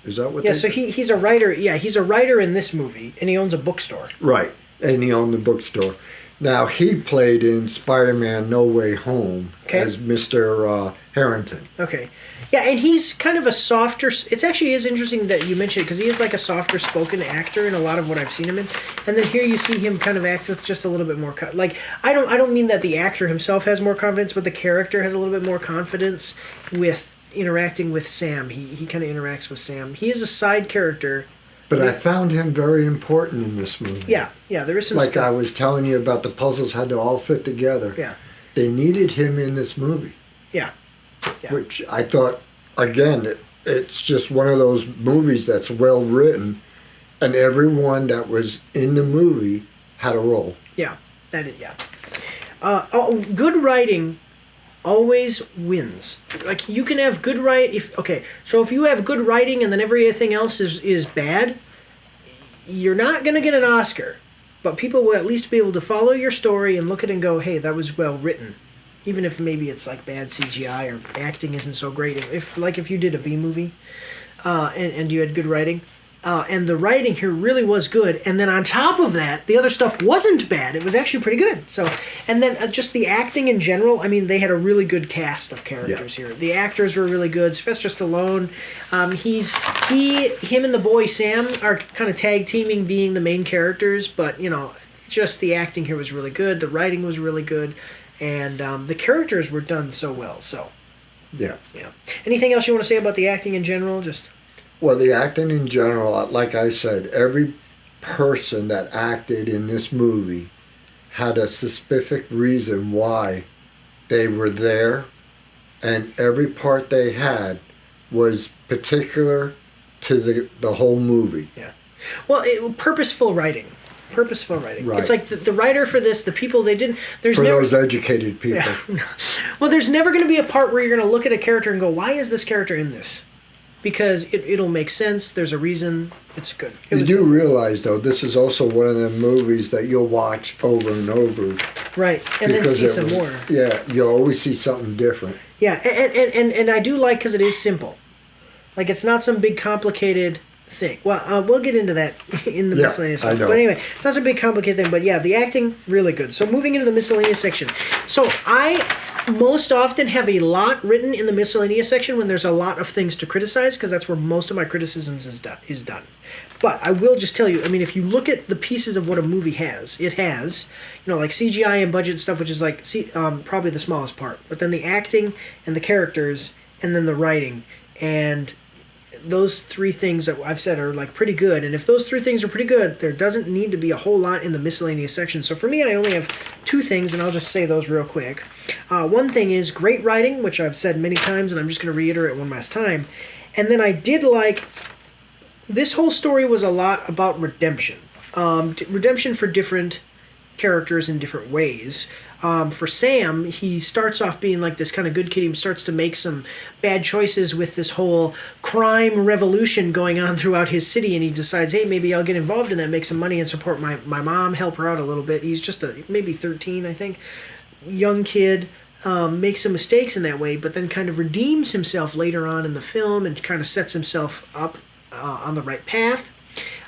Is that what? Yeah, so he's a writer. Yeah, he's a writer in this movie, and he owns a bookstore. Right, and he owned the bookstore. Now he played in Spider-Man: No Way Home as Mr. Harrington. Okay. Yeah, and he's kind of a softer. It actually is interesting that you mentioned it, because he is like a softer spoken actor in a lot of what I've seen him in. And then here you see him kind of act with just a little bit more like, I don't mean that the actor himself has more confidence, but the character has a little bit more confidence with interacting with Sam. He kind of interacts with Sam. He is a side character. But I found him very important in this movie. Yeah, there is some like stuff. I was telling you about, the puzzles had to all fit together. Yeah. They needed him in this movie. Yeah. Which I thought, again, it's just one of those movies that's well written, and everyone that was in the movie had a role. Yeah, good writing always wins. Like, you can have good so if you have good writing and then everything else is bad, you're not going to get an Oscar, but people will at least be able to follow your story and look at it and go, hey, that was well written. Even if maybe it's like bad CGI or acting isn't so great. If you did a B movie and you had good writing, and the writing here really was good, and then on top of that, the other stuff wasn't bad. It was actually pretty good. So, and then just the acting in general, I mean, they had a really good cast of characters here. The actors were really good. Sylvester Stallone, him and the boy Sam are kind of tag teaming being the main characters, but just the acting here was really good. The writing was really good. And the characters were done so well. So, Yeah. Yeah. Anything else you want to say about the acting in general? Just Well, the acting in general, like I said, every person that acted in this movie had a specific reason why they were there, and every part they had was particular to the whole movie. yeah. Well, purposeful writing. Purposeful writing. Right. It's like the writer for this, the people they didn't. There's For never, those educated people. Yeah. Well, there's never going to be a part where you're going to look at a character and go, "Why is this character in this?" Because it'll make sense. There's a reason. It's good. You do realize, though, this is also one of the movies that you'll watch over and over. Right, and then see some more. Yeah, you'll always see something different. Yeah, and I do like because it is simple. Like, it's not some big complicated thing. Well, we'll get into that in the miscellaneous I stuff. know. But anyway, it's not some big complicated thing. But yeah, the acting, really good. So moving into the miscellaneous section. So I most often have a lot written in the miscellaneous section when there's a lot of things to criticize, because that's where most of my criticisms is done. But I will just tell you, I mean, if you look at the pieces of what a movie has, it has, like CGI and budget stuff, which is like probably the smallest part. But then the acting and the characters and then the writing. And those three things that I've said are like pretty good. And if those three things are pretty good, there doesn't need to be a whole lot in the miscellaneous section. So for me, I only have two things, and I'll just say those real quick. One thing is great writing, which I've said many times, and I'm just going to reiterate one last time. And then I did like, this whole story was a lot about redemption. Redemption for different characters in different ways. For Sam, he starts off being like this kind of good kid. He starts to make some bad choices with this whole crime revolution going on throughout his city, and he decides, hey, maybe I'll get involved in that, make some money and support my mom, help her out a little bit. He's just maybe 13, I think, young kid, makes some mistakes in that way, but then kind of redeems himself later on in the film and kind of sets himself up on the right path.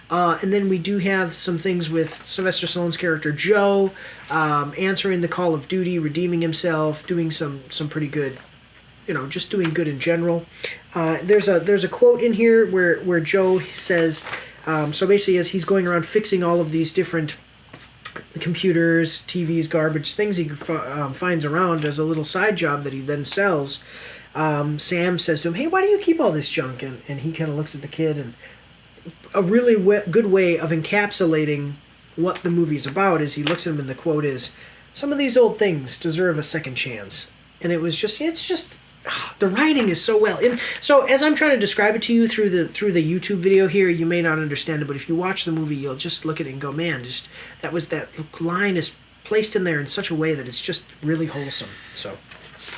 And then we do have some things with Sylvester Stallone's character Joe answering the call of duty, redeeming himself, doing some pretty good, just doing good in general. There's a quote in here where Joe says, so basically as he's going around fixing all of these different computers, TVs, garbage, things he finds around as a little side job that he then sells, Sam says to him, hey, why do you keep all this junk? And he kind of looks at the kid, and a really good way of encapsulating what the movie is about is he looks at him, and the quote is, some of these old things deserve a second chance. And it's just the writing is so well. And so as I'm trying to describe it to you through the YouTube video here, you may not understand it, but if you watch the movie, you'll just look at it and go, man, that line is placed in there in such a way that it's just really wholesome. So,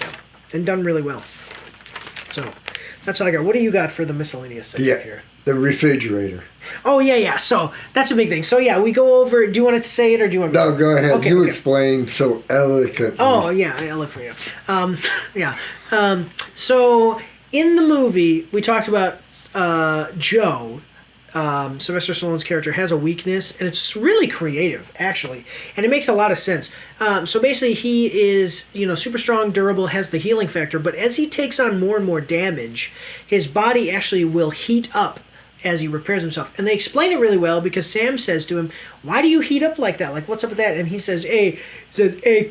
yeah, and done really well. So that's all I got. What do you got for the miscellaneous section here? The refrigerator. Oh, yeah. So that's a big thing. So, yeah, we go over. Do you want to say it, or do you want me to? No, go ahead. Okay, you okay. explained so eloquently. Oh, yeah. I'll look for you. Yeah. So in the movie, we talked about Joe. Sylvester Stallone's character has a weakness, and it's really creative, actually, and it makes a lot of sense. So basically, he is, super strong, durable, has the healing factor, but as he takes on more and more damage, his body actually will heat up as he repairs himself. And they explain it really well, because Sam says to him, why do you heat up like that? Like, what's up with that? And he says, hey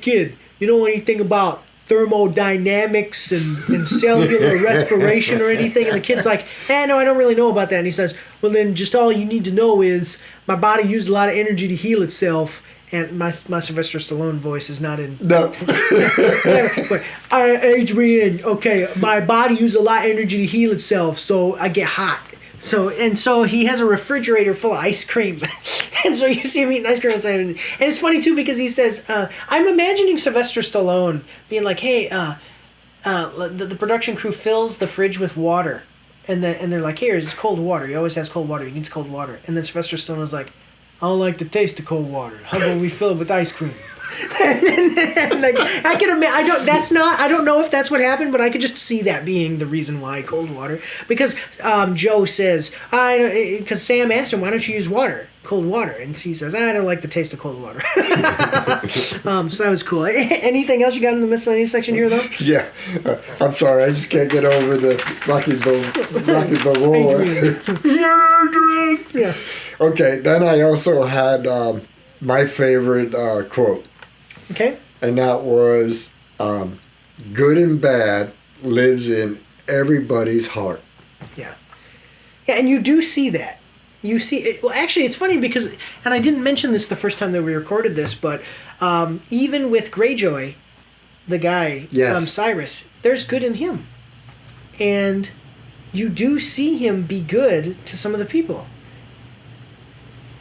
kid, you know anything about thermodynamics and cellular respiration or anything? And the kid's like, no, I don't really know about that. And he says, well, then just all you need to know is my body uses a lot of energy to heal itself. And my Sylvester Stallone voice is not in. No. But Adrian, okay, my body uses a lot of energy to heal itself, so I get hot. So he has a refrigerator full of ice cream. And so you see him eating ice cream outside. And it's funny, too, because he says, I'm imagining Sylvester Stallone being like, hey, the production crew fills the fridge with water. And they're like, here, it's cold water. He always has cold water. He needs cold water. And then Sylvester Stallone was like, I don't like the taste of cold water. How about we fill it with ice cream? And like, I can imagine. I don't know if that's what happened, but I could just see that being the reason why cold water. Because Joe says, because Sam asked him, why don't you use cold water? And he says, I don't like the taste of cold water. So that was cool. Anything else you got in the miscellaneous section here, though? Yeah, I'm sorry, I just can't get over the Rocky Balboa. Yeah. Okay, then I also had my favorite quote. Okay. And that was, good and bad lives in everybody's heart. Yeah. Yeah, and you do see that. You see it. Well, actually, it's funny because, and I didn't mention this the first time that we recorded this, but even with Greyjoy, the guy, Yes. Cyrus, there's good in him. And you do see him be good to some of the people.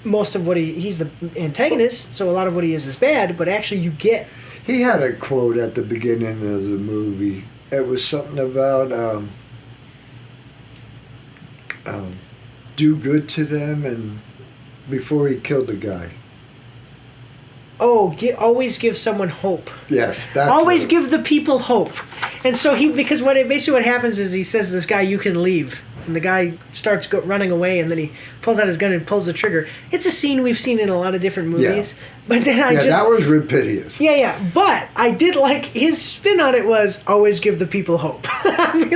Most of what he's the antagonist, so a lot of what he is bad, but actually you get... He had a quote at the beginning of the movie. It was something about do good to them, and before he killed the guy. Oh, always give someone hope. Yes, that's Always what- give the people hope. And so because basically what happens is he says to this guy, you can leave. And the guy starts running away, and then he pulls out his gun and pulls the trigger. It's a scene we've seen in a lot of different movies. Yeah. But then that was repetitive. Yeah. But I did like his spin on it was always give the people hope. I'm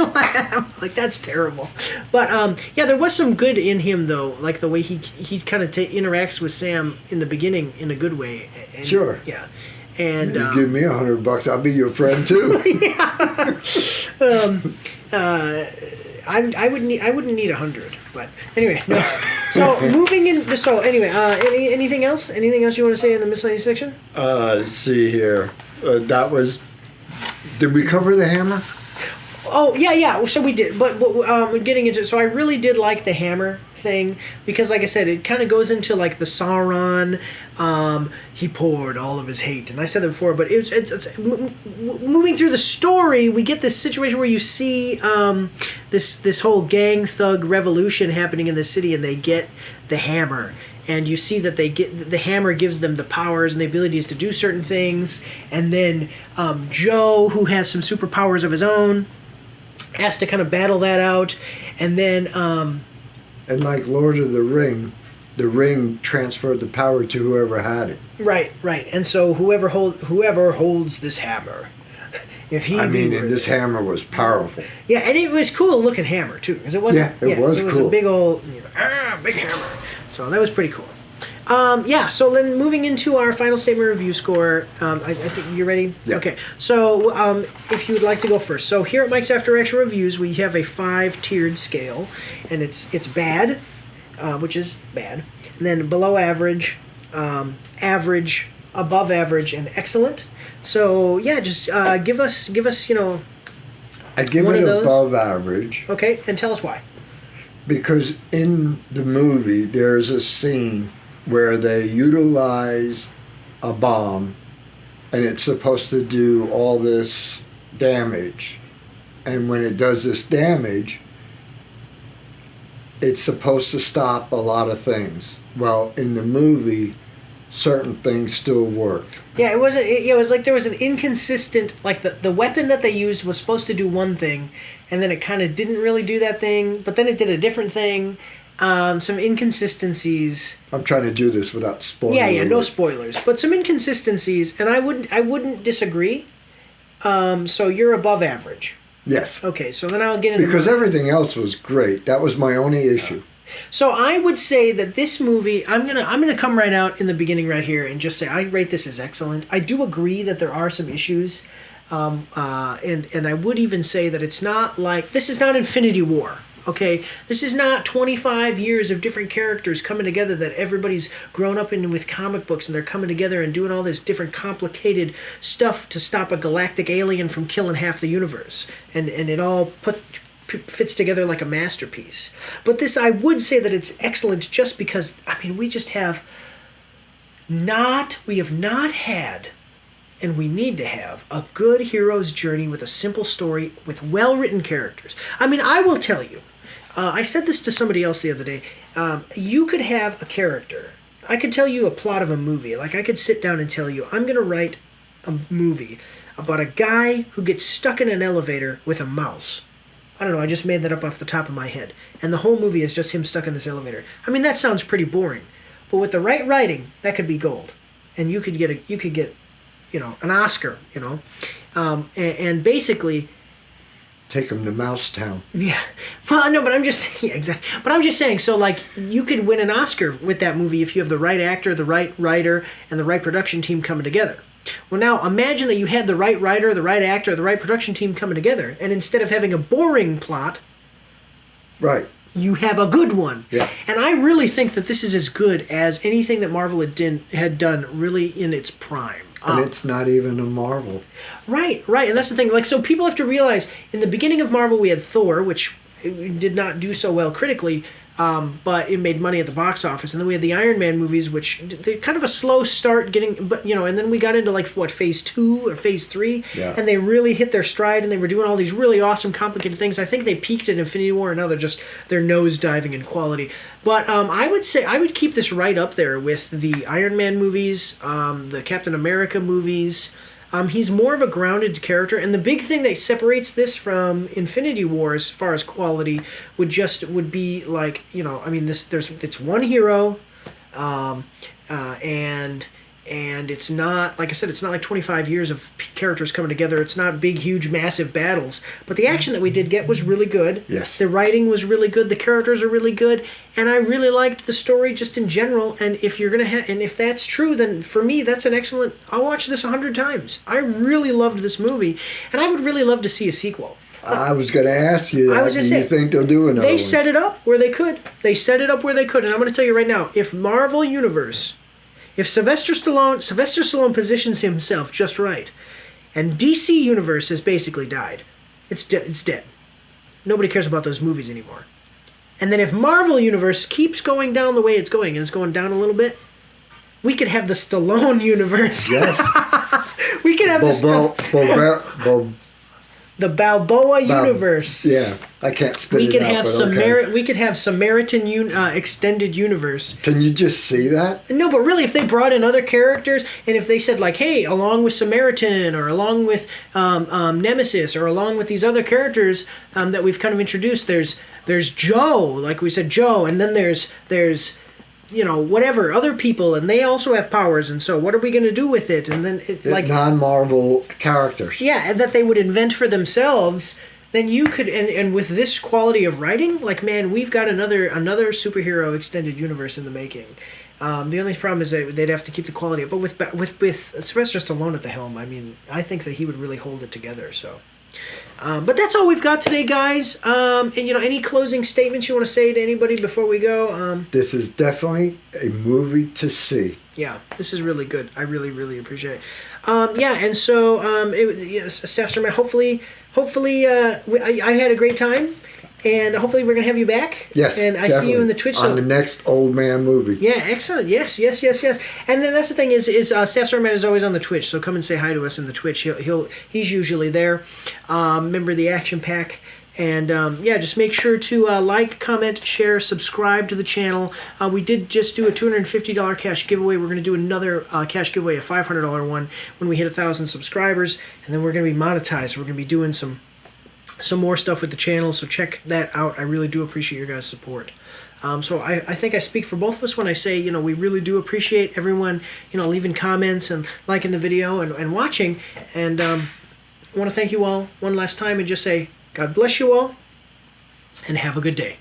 like, that's terrible. But yeah, there was some good in him though, like the way he kind of interacts with Sam in the beginning in a good way. And, Sure. Yeah. And You give me $100, I'll be your friend too. I wouldn't need 100, but anyway. No. So moving in. So anyway, anything else? Anything else you want to say in the miscellaneous section? Let's see here. That was. Did we cover the hammer? Oh yeah. So we did, but getting into. So I really did like the hammer thing because, like I said, it kind of goes into like the Sauron. He poured all of his hate, and I said that before. But it's moving through the story, we get this situation where you see this whole gang thug revolution happening in the city, and they get the hammer. And you see that they get the hammer gives them the powers and the abilities to do certain things. And then Joe, who has some superpowers of his own, has to kind of battle that out. And then And like Lord of the ring transferred the power to whoever had it. right. And so whoever holds this hammer, if he And be this hammer was powerful. yeah, and it was cool looking hammer too, because it wasn't. Yeah, it was a cool. big old big hammer. So that was pretty cool. Yeah, so then moving into our final statement review score, I think you're ready? Yeah. Okay, so if you would like to go first. So here at Mike's After Action Reviews, we have a 5-tiered scale, and it's bad, which is bad, and then below average, average, above average, and excellent. So yeah, just give us I give One it of those? above average okay, and tell us why. because in the movie there's a scene where they utilize a bomb and it's supposed to do all this damage. And when it does this damage, it's supposed to stop a lot of things. Well, in the movie, certain things still worked. Yeah, it wasn't. It was like there was an inconsistent. Like the weapon that they used was supposed to do one thing, and then it kind of didn't really do that thing. But then it did a different thing. Some inconsistencies. I'm trying to do this without spoiling. Yeah, no spoilers. But some inconsistencies, and I wouldn't disagree. So you're above average. Yes. Okay, so then I'll get into Because everything else was great. That was my only issue. So I would say that this movie, I'm gonna come right out in the beginning right here and just say I rate this as excellent. I do agree that there are some issues, and I would even say that it's not like this is not Infinity War. Okay, this is not 25 years of different characters coming together that everybody's grown up in with comic books and they're coming together and doing all this different complicated stuff to stop a galactic alien from killing half the universe, and it all fits together like a masterpiece. But this, I would say that it's excellent just because, I mean, we have not had, and we need to have, a good hero's journey with a simple story with well-written characters. I mean, I will tell you, I said this to somebody else the other day, you could have a character. I could tell you a plot of a movie. Like, I could sit down and tell you, I'm going to write a movie about a guy who gets stuck in an elevator with a mouse. I don't know, I just made that up off the top of my head. And the whole movie is just him stuck in this elevator. I mean, that sounds pretty boring. But with the right writing, that could be gold. And you could get an Oscar, and basically... Take him to Mousetown. Yeah. Well, no, but I'm just... Yeah, exactly. But I'm just saying, so, like, you could win an Oscar with that movie if you have the right actor, the right writer, and the right production team coming together. Well, now imagine that you had the right writer, the right actor, the right production team coming together, and instead of having a boring plot, Right. you have a good one. Yeah. And I really think that this is as good as anything that Marvel had done really in its prime. And it's not even a Marvel. Right. And that's the thing. Like, so people have to realize, in the beginning of Marvel, we had Thor, which did not do so well critically, but it made money at the box office. And then we had the Iron Man movies, which they're kind of a slow start getting, but and then we got into like phase 2 or phase 3, and they really hit their stride, and they were doing all these really awesome, complicated things. I think they peaked at Infinity War, and now they're nose diving in quality. But I would say I would keep this right up there with the Iron Man movies, the Captain America movies. He's more of a grounded character, and the big thing that separates this from Infinity War as far as quality would be like, it's one hero, and it's not, like I said, it's not like 25 years of characters coming together. It's not big, huge, massive battles. But the action that we did get was really good. Yes. The writing was really good. The characters are really good. And I really liked the story just in general. And if you're going to and if that's true, then for me, that's an excellent, I'll watch this 100 times. I really loved this movie. And I would really love to see a sequel. I was going to ask you that. I was just saying, you think they'll do another one? They set it up where they could. And I'm going to tell you right now, if Marvel Universe... If Sylvester Stallone positions himself just right, and DC Universe has basically died, it's dead. Nobody cares about those movies anymore. And then if Marvel Universe keeps going down the way it's going, and it's going down a little bit, we could have the Stallone Universe. Yes. We could have the Balboa Universe. Yeah, I can't spit it out. We could have Samaritan extended universe. Can you just see that? No, but really, if they brought in other characters, and if they said like, "Hey, along with Samaritan, or along with Nemesis, or along with these other characters that we've kind of introduced, there's Joe, like we said, Joe, and then there's whatever other people, and they also have powers, and so what are we going to do with it?" And then it's like non-Marvel characters. Yeah, and that they would invent for themselves. Then you could, and with this quality of writing, like, man, we've got another superhero extended universe in the making. The only problem is that they'd have to keep the quality up. But with Sylvester Stallone at the helm, I mean, I think that he would really hold it together. So. But that's all we've got today, guys. And any closing statements you want to say to anybody before we go? This is definitely a movie to see. Yeah, this is really good. I really, really appreciate it. And so Staff Sermon. Hopefully, I had a great time. And hopefully we're going to have you back. Yes, and I see you in the Twitch. On the next Old Man movie. Yeah, excellent. Yes. And then that's the thing is Staff Sermon is always on the Twitch, so come and say hi to us in the Twitch. He's usually there. Member of the Action Pack. And just make sure to like, comment, share, subscribe to the channel. We did just do a $250 cash giveaway. We're going to do another cash giveaway, a $500 one, when we hit 1,000 subscribers. And then we're going to be monetized. We're going to be doing some more stuff with the channel, so check that out. I really do appreciate your guys' support. So I think I speak for both of us when I say, we really do appreciate everyone, leaving comments and liking the video and watching. And I want to thank you all one last time and just say, God bless you all, and have a good day.